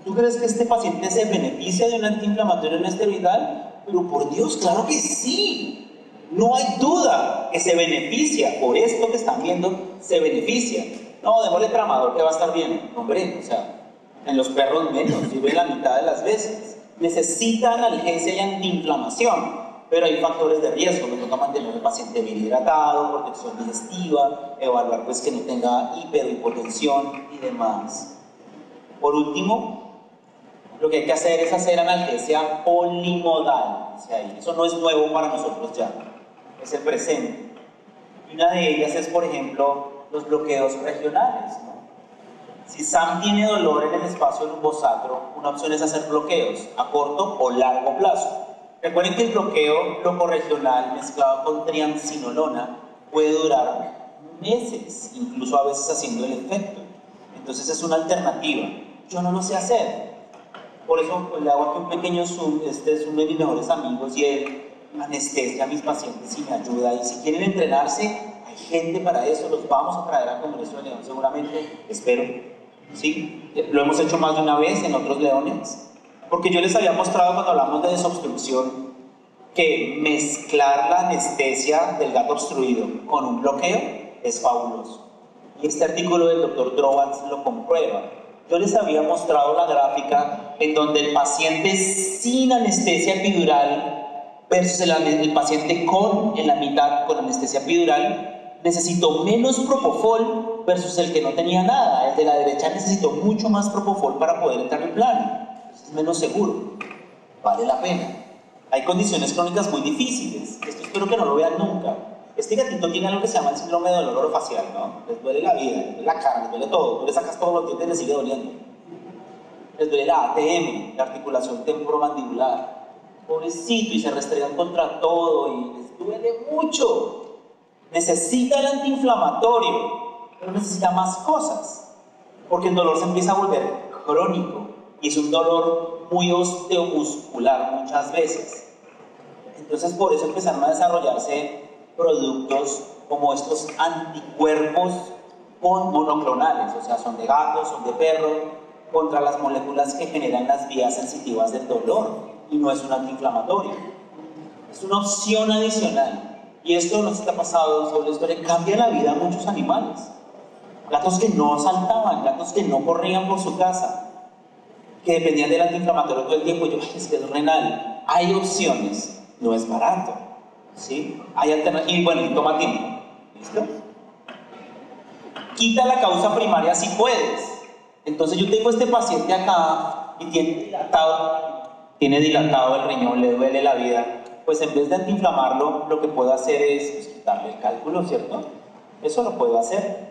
¿Tú crees que este paciente se beneficia de un antiinflamatorio no esteroidal? Pero por Dios, claro que sí. No hay duda que se beneficia. Por esto que están viendo, se beneficia. No, démosle tramador que va a estar bien. Hombre, o sea, en los perros menos, sirve la mitad de las veces. Necesita analgesia y antiinflamación. Pero hay factores de riesgo, me toca mantener al paciente bien hidratado, protección digestiva, evaluar pues que no tenga hiperhipotensión y demás. Por último, lo que hay que hacer es hacer analgesia polimodal. O sea, eso no es nuevo para nosotros ya, es el presente. Y una de ellas es, por ejemplo, los bloqueos regionales, ¿no? Si Sam tiene dolor en el espacio lumbosacro, una opción es hacer bloqueos a corto o largo plazo. Recuerden que el bloqueo locorregional mezclado con triamcinolona puede durar meses, incluso a veces haciendo el efecto. Entonces es una alternativa. Yo no lo sé hacer. Por eso pues, le hago aquí un pequeño zoom. Este es uno de mis mejores amigos y él anestesia a mis pacientes y me ayuda. Y si quieren entrenarse, hay gente para eso. Los vamos a traer al Congreso de León seguramente, espero. ¿Sí? Lo hemos hecho más de una vez en otros leones. Porque yo les había mostrado cuando hablamos de desobstrucción que mezclar la anestesia del gato obstruido con un bloqueo es fabuloso. Y este artículo del Dr. Drovats lo comprueba. Yo les había mostrado la gráfica en donde el paciente sin anestesia epidural versus el paciente en la mitad con anestesia epidural necesitó menos propofol versus el que no tenía nada. El de la derecha necesitó mucho más propofol para poder entrar en plano. Es menos seguro, vale la pena. Hay condiciones crónicas muy difíciles, esto espero que no lo vean nunca. Este gatito tiene algo que se llama el síndrome de dolor orofacial, ¿no? Les duele la vida, les duele la cara, les duele todo. Tú le sacas todos los dientes y le sigue doliendo. Les duele la ATM, la articulación temporomandibular. Pobrecito, y se restregan contra todo y les duele mucho. Necesita el antiinflamatorio, pero necesita más cosas, porque el dolor se empieza a volver crónico. Y es un dolor muy osteomuscular muchas veces. Entonces por eso empezaron a desarrollarse productos como estos anticuerpos monoclonales, o sea, son de gatos, son de perros, contra las moléculas que generan las vías sensitivas del dolor. Y no es un antiinflamatorio, es una opción adicional. Y esto nos está pasando sobre esto, le cambia la vida a muchos animales. Gatos que no saltaban, gatos que no corrían por su casa, que dependían del antiinflamatorio todo el tiempo. Yo, es que es renal. Hay opciones, no es barato, ¿sí? Hay alternativas, y bueno, y toma tiempo, ¿listo? Quita la causa primaria si puedes. Entonces yo tengo este paciente acá y tiene dilatado el riñón, le duele la vida. Pues en vez de antiinflamarlo, lo que puedo hacer es pues, quitarle el cálculo, ¿cierto? Eso lo puedo hacer.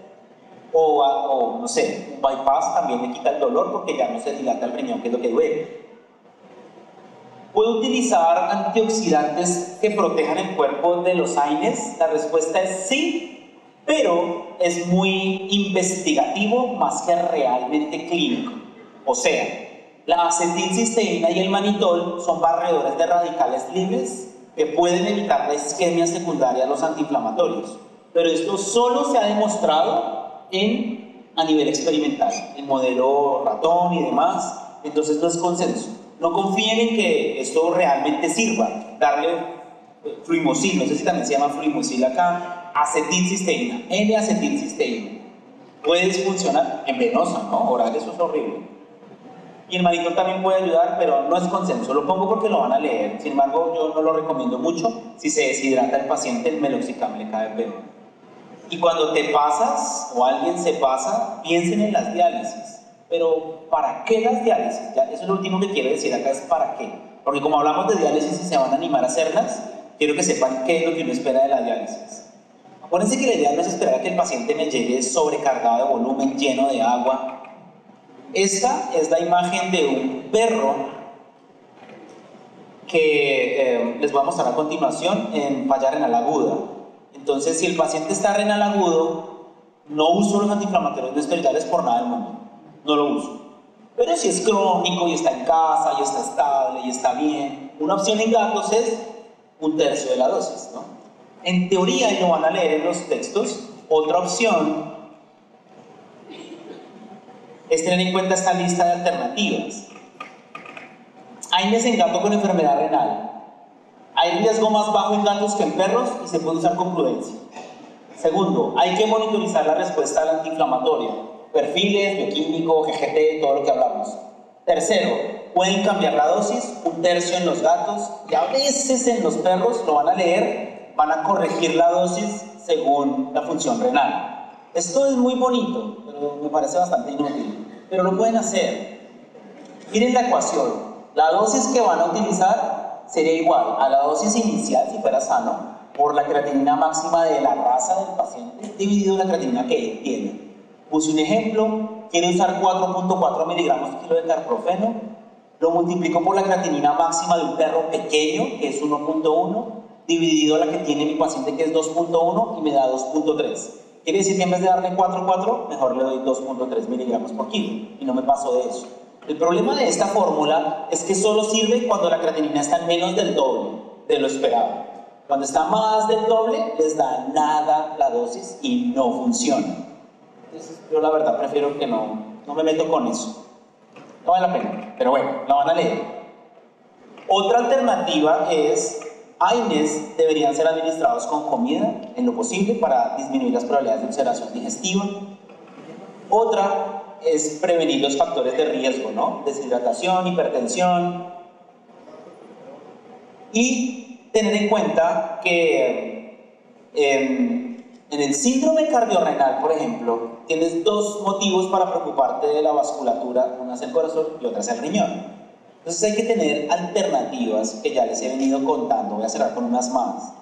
O no sé, un bypass también me quita el dolor porque ya no se dilata el riñón, que es lo que duele. ¿Puedo utilizar antioxidantes que protejan el cuerpo de los AINES? La respuesta es sí, pero es muy investigativo más que realmente clínico. O sea, la acetilcisteína y el manitol son barredores de radicales libres que pueden evitar la isquemia secundaria a los antiinflamatorios, pero esto solo se ha demostrado a nivel experimental, en modelo ratón y demás, entonces no es consenso. No confíen en que esto realmente sirva, darle fluimosil, no sé si también se llama fluimosil acá, acetilcisteína, N-acetilcisteína. Puede funcionar en venosa, ¿no? Oral, eso es horrible. Y el manitol también puede ayudar, pero no es consenso. Lo pongo porque lo van a leer. Sin embargo, yo no lo recomiendo mucho. Si se deshidrata el paciente, el meloxicam le cae peor. Y cuando te pasas, o alguien se pasa, piensen en las diálisis. Pero, ¿para qué las diálisis? Ya, eso es lo último que quiero decir acá, es ¿para qué? Porque como hablamos de diálisis y se van a animar a hacerlas, quiero que sepan qué es lo que uno espera de la diálisis. Acuérdense que la idea no es esperar a que el paciente me llegue sobrecargado de volumen, lleno de agua. Esta es la imagen de un perro que les voy a mostrar a continuación en falla renal aguda. Entonces, si el paciente está renal agudo, no uso los antiinflamatorios no esteroidales por nada del mundo. No lo uso. Pero si es crónico y está en casa y está estable y está bien, una opción en gatos es 1/3 de la dosis, ¿no? En teoría, y lo van a leer en los textos, otra opción es tener en cuenta esta lista de alternativas. AINES en gato con enfermedad renal. Hay riesgo más bajo en gatos que en perros y se puede usar con prudencia. Segundo, hay que monitorizar la respuesta al antiinflamatorio. Perfiles, bioquímico, GGT, todo lo que hablamos. Tercero, pueden cambiar la dosis, 1/3 en los gatos y a veces en los perros, lo van a leer, van a corregir la dosis según la función renal. Esto es muy bonito, pero me parece bastante inútil. Pero lo pueden hacer. Miren la ecuación. La dosis que van a utilizar sería igual a la dosis inicial, si fuera sano, por la creatinina máxima de la raza del paciente, dividido la creatinina que él tiene. Puse un ejemplo, quiere usar 4.4 miligramos de kilo de carprofeno, lo multiplico por la creatinina máxima de un perro pequeño, que es 1.1, dividido la que tiene mi paciente, que es 2.1, y me da 2.3. Quiere decir que en vez de darle 4.4, mejor le doy 2.3 miligramos por kilo, y no me paso de eso. El problema de esta fórmula es que solo sirve cuando la creatinina está en menos del doble de lo esperado. Cuando está más del doble, les da nada la dosis y no funciona. Entonces, yo la verdad prefiero que no me meto con eso. No vale la pena, pero bueno, la van a leer. Otra alternativa es AINES deberían ser administrados con comida en lo posible para disminuir las probabilidades de ulceración digestiva. Otra es prevenir los factores de riesgo, ¿no? Deshidratación, hipertensión. Y tener en cuenta que en el síndrome cardiorrenal, por ejemplo, tienes dos motivos para preocuparte de la vasculatura, una es el corazón y otra es el riñón. Entonces hay que tener alternativas que ya les he venido contando, voy a cerrar con unas más.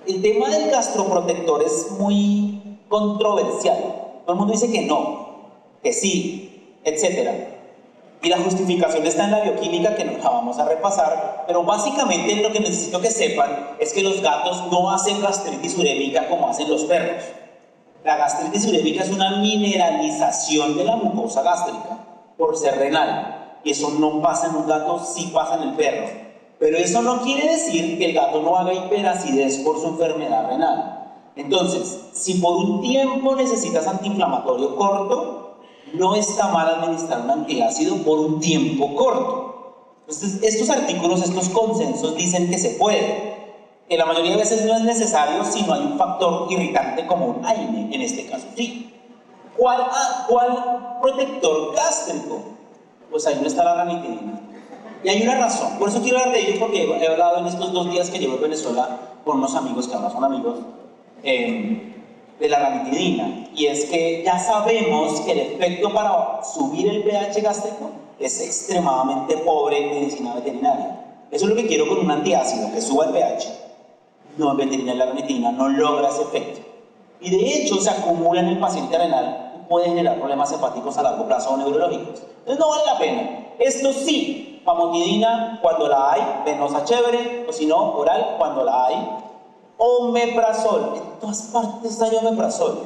El tema del gastroprotector es muy controversial. Todo el mundo dice que no, que sí, etc. Y la justificación está en la bioquímica, que no la vamos a repasar, pero básicamente lo que necesito que sepan es que los gatos no hacen gastritis urémica como hacen los perros. La gastritis urémica es una mineralización de la mucosa gástrica por ser renal, y eso no pasa en un gato, sí pasa en el perro. Pero eso no quiere decir que el gato no haga hiperacidez por su enfermedad renal. Entonces, si por un tiempo necesitas antiinflamatorio corto, no está mal administrar un antiácido por un tiempo corto. Entonces, estos artículos, estos consensos dicen que se puede, que la mayoría de veces no es necesario si no hay un factor irritante como un AINE, en este caso sí. ¿Cuál protector gástrico? Pues ahí no está la ranitidina. Y hay una razón, por eso quiero hablar de ello, porque he hablado en estos 2 días que llevo en Venezuela con unos amigos que ahora son amigos, de la ranitidina, y es que ya sabemos que el efecto para subir el pH gástrico es extremadamente pobre en medicina veterinaria. Eso es lo que quiero con un antiácido, que suba el pH. No, en veterinaria la ranitidina no logra ese efecto, y de hecho se acumula en el paciente renal y puede generar problemas hepáticos a largo plazo o neurológicos. Entonces no vale la pena. Esto sí, famotidina cuando la hay, venosa chévere, o si no, oral cuando la hay. Omeprazol. En todas partes hay omeprazol.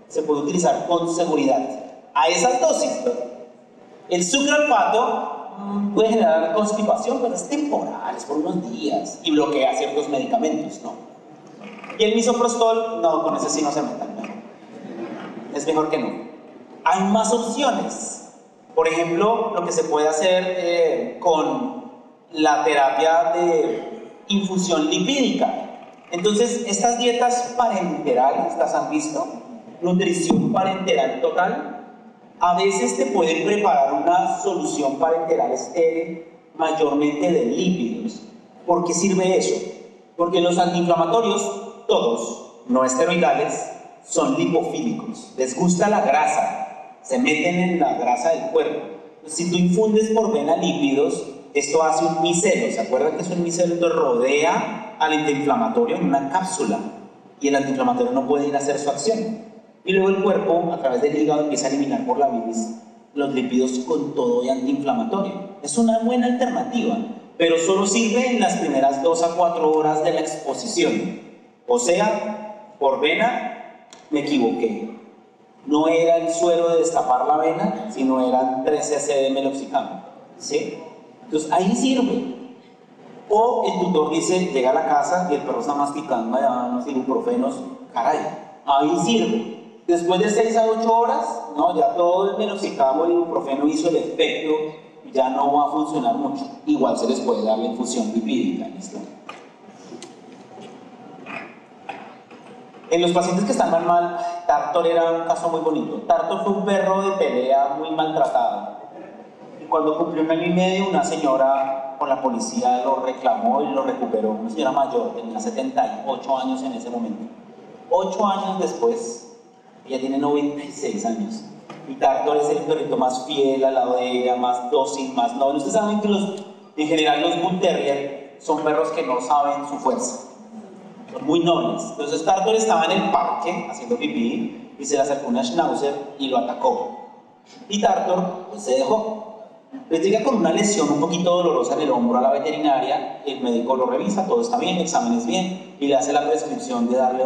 Se puede utilizar con seguridad. A esas dosis, el sucralfato puede generar constipación, pero es temporal, es por unos días y bloquea ciertos medicamentos, ¿no? Y el misoprostol, no, con ese sí no se metan, ¿no? Es mejor que no. Hay más opciones. Por ejemplo, lo que se puede hacer con la terapia de infusión lipídica. Entonces, estas dietas parenterales, ¿las han visto? Nutrición parenteral total. A veces te pueden preparar una solución parenteral estéril, mayormente de lípidos. ¿Por qué sirve eso? Porque los antiinflamatorios, todos, no esteroidales, son lipofílicos. Les gusta la grasa, se meten en la grasa del cuerpo. Si tú infundes por vena lípidos, esto hace un micelo. ¿Se acuerdan que es un micelo? Entonces rodea al antiinflamatorio en una cápsula y el antiinflamatorio no puede ir a hacer su acción. Y luego el cuerpo, a través del hígado, empieza a eliminar por la bilis los lípidos con todo y antiinflamatorio. Es una buena alternativa, pero solo sirve en las primeras 2 a 4 horas de la exposición. O sea, por vena, me equivoqué. No era el suero de destapar la vena, sino eran 3 cc de meloxicam. ¿Sí? Entonces, ahí sirve. O el tutor dice, llega a la casa y el perro está masticando allá unos ibuprofenos. Caray, ahí sirve. Después de 6 a 8 horas, ¿no? Ya todo el meloxicam o el ibuprofeno hizo el efecto, ya no va a funcionar mucho. Igual se les puede dar la infusión lipídica, ¿listo? En los pacientes que están mal, Tartor era un caso muy bonito. Tartor fue un perro de pelea muy maltratado. Y cuando cumplió 1 año y medio, una señora con la policía lo reclamó y lo recuperó. Una señora mayor, tenía 78 años en ese momento. 8 años después, ella tiene 96 años. Y Tartor es el perrito más fiel al lado de ella, más dócil, más noble. Ustedes saben que en general los Bull Terrier son perros que no saben su fuerza. Son muy nobles. Entonces Tartor estaba en el parque haciendo pipí y se le acercó una Schnauzer y lo atacó. Y Tartor pues, se dejó. Le llega con una lesión un poquito dolorosa en el hombro a la veterinaria, el médico lo revisa, todo está bien, exámenes bien, y le hace la prescripción de darle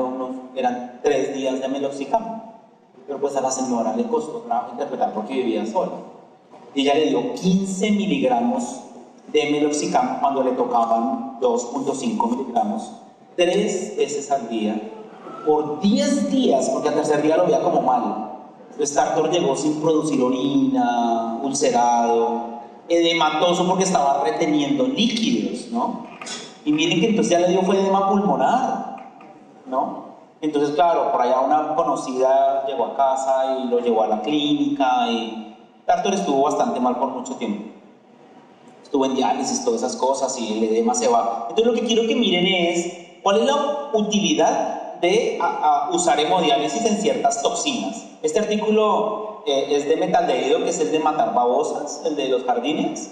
eran 3 días de meloxicam. Pero pues a la señora le costó trabajo interpretar porque vivía sola. Y ella le dio 15 miligramos de meloxicam cuando le tocaban 2.5 miligramos 3 veces al día, por 10 días, porque al tercer día lo veía como mal. Entonces Tartor llegó sin producir orina, ulcerado, edematoso porque estaba reteniendo líquidos, ¿no? Y miren que entonces ya le dio fue edema pulmonar, ¿no? Entonces, claro, por allá una conocida llegó a casa y lo llevó a la clínica y Tartor estuvo bastante mal por mucho tiempo. Estuvo en diálisis, todas esas cosas y el edema se va. Entonces lo que quiero que miren es cuál es la utilidad de usar hemodiálisis en ciertas toxinas. Este artículo es de metaldehído, que es el de matar babosas, el de los jardines,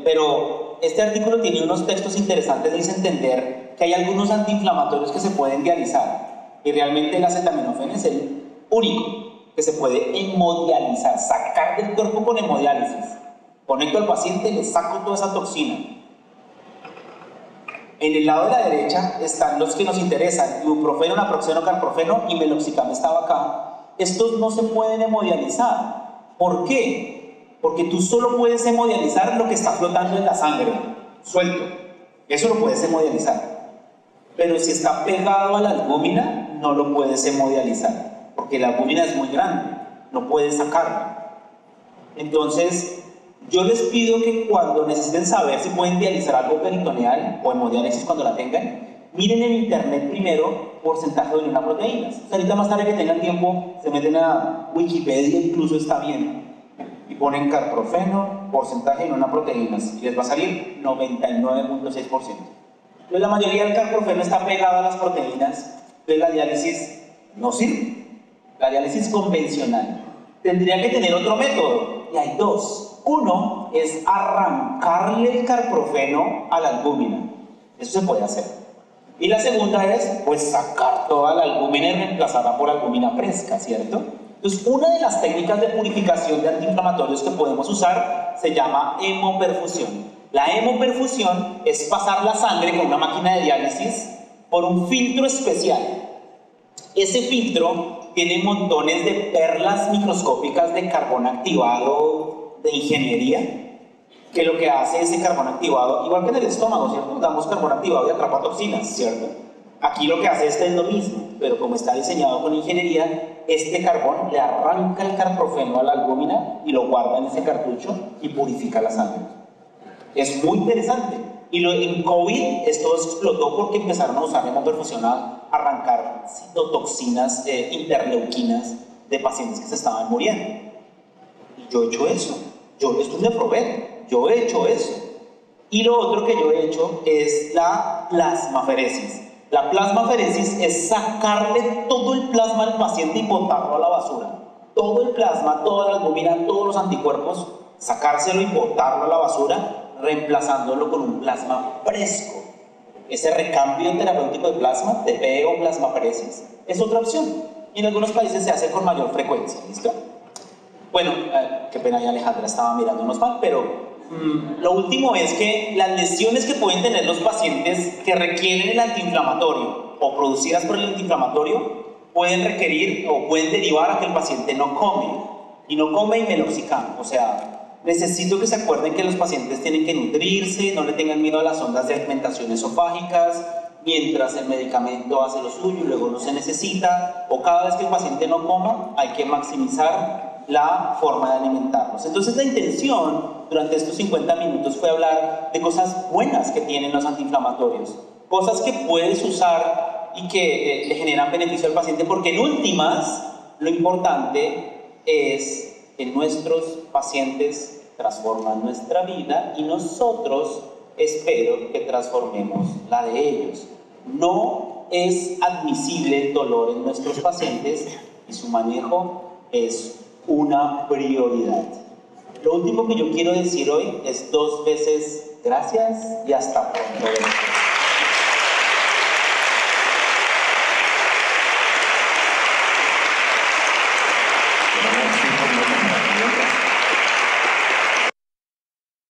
pero este artículo tiene unos textos interesantes, dice entender que hay algunos antiinflamatorios que se pueden dializar y realmente el acetaminofén es el único que se puede hemodializar, sacar del cuerpo con hemodiálisis. Conecto al paciente y le saco toda esa toxina. En el lado de la derecha están los que nos interesan, ibuprofeno, naproxeno, carprofeno y meloxicam estaba acá. Estos no se pueden hemodializar. ¿Por qué? Porque tú solo puedes hemodializar lo que está flotando en la sangre, suelto. Eso lo puedes hemodializar. Pero si está pegado a la albúmina, no lo puedes hemodializar, porque la albúmina es muy grande, no puedes sacarlo. Entonces, yo les pido que cuando necesiten saber si pueden dializar algo peritoneal o hemodiálisis cuando la tengan, miren en internet primero porcentaje de ureinoproteínas. Ahorita más tarde que tengan tiempo, se meten a Wikipedia, incluso está bien, y ponen carprofeno, porcentaje de ureinoproteínas, y les va a salir 99.6%. Entonces la mayoría del carprofeno está pegado a las proteínas, entonces la diálisis no sirve. La diálisis convencional tendría que tener otro método, y hay dos. Uno es arrancarle el carprofeno a la albúmina. Eso se puede hacer. Y la segunda es, pues, sacar toda la albúmina y reemplazarla por albúmina fresca, ¿cierto? Entonces, una de las técnicas de purificación de antiinflamatorios que podemos usar se llama hemoperfusión. La hemoperfusión es pasar la sangre con una máquina de diálisis por un filtro especial. Ese filtro tiene montones de perlas microscópicas de carbón activado de ingeniería, que lo que hace ese carbón activado, igual que en el estómago, ¿cierto? Damos carbón activado y atrapa toxinas, ¿cierto? Aquí lo que hace es lo mismo, pero como está diseñado con ingeniería, este carbón le arranca el carprofeno a la albúmina y lo guarda en ese cartucho y purifica la sangre. Es muy interesante. Y en COVID esto explotó porque empezaron a usar hemoperfusión a arrancar citotoxinas interleuquinas de pacientes que se estaban muriendo. Y yo he hecho eso. Esto es de probar. Yo he hecho eso. Y lo otro que yo he hecho es la plasmaferesis. La plasmaferesis es sacarle todo el plasma al paciente y botarlo a la basura. Todo el plasma, toda la albúmina, todos los anticuerpos, sacárselo y botarlo a la basura, reemplazándolo con un plasma fresco. Ese recambio terapéutico de plasma, TPE o plasmaferesis, es otra opción. Y en algunos países se hace con mayor frecuencia, ¿listo? Bueno, qué pena, ya Alejandra estaba mirándonos mal, pero lo último es que las lesiones que pueden tener los pacientes que requieren el antiinflamatorio o producidas por el antiinflamatorio pueden requerir o pueden derivar a que el paciente no come y meloxicam. O sea, necesito que se acuerden que los pacientes tienen que nutrirse, no le tengan miedo a las ondas de alimentación esofágicas mientras el medicamento hace lo suyo y luego no se necesita, o cada vez que el paciente no coma hay que maximizar la forma de alimentarlos. Entonces la intención durante estos 50 minutos fue hablar de cosas buenas que tienen los antiinflamatorios, cosas que puedes usar y que le generan beneficio al paciente, porque en últimas lo importante es que nuestros pacientes transforman nuestra vida y nosotros espero que transformemos la de ellos. No es admisible el dolor en nuestros pacientes y su manejo es una prioridad. Lo último que yo quiero decir hoy es 2 veces gracias y hasta pronto.